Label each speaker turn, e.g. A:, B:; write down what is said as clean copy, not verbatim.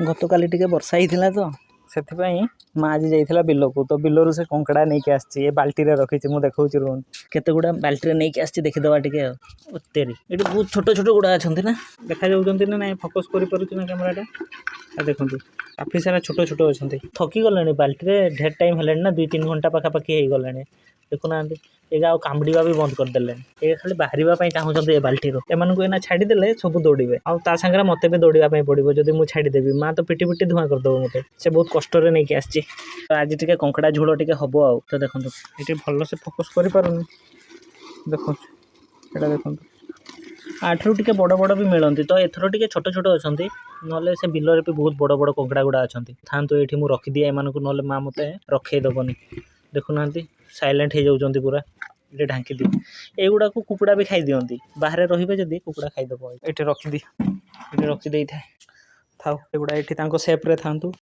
A: गतकाली टिके वर्षा होता तो से माँ आज जाइला बिल को तो बिलरू से कंकड़ा नहीं के आसी बाल्टी रखी मुझे देखा रुहन केते गुड़ा बाल्टी नहीं के आसी देखीदे टे तेरी ये बहुत छोट छोट गुड़ा अच्छा ना देखा जाऊँच ना ना फोकस कर कैमेराटा देखो काफी सारा छोट छोट अच्छा थकी गले बाल्टी ढेर टाइम है ना 2-3 घंटा पाखापाखि हो गला देखुना ये आउ कामुड़ा भी बंद करदे ये खाली बाहर चाहते बाल्टी एम छाड़देले सब दौड़े आउ सागर मत भी दौड़ापी पड़ो जब मुझे छाड़देवी माँ तो पिटी पिटी धूआ करदेव मत से बहुत कष्ट नहीं आसी आज टे कंकड़ा झोल टे हम आउ तो देखो ये भल से फोकस कर देखो ये देखो आठरू टे बड़ बड़ भी मिलती तो एथर टे छोट छोट अच्छा ना से बिलर भी बहुत बड़ बड़ कंकड़ा गुड़ा अच्छा था ये रखिदिए एम ना माँ मत रखेदबनी देखुना साइलेंट हो जाती पूरा ये ढांकी दी एगुड़ा को कुकुड़ा भी खाई दियंती बाहर रही जदि कुकुड़ा खाईदेव ये रखिदी ये रखिदे था एगुड़ा ये सेप्रे था।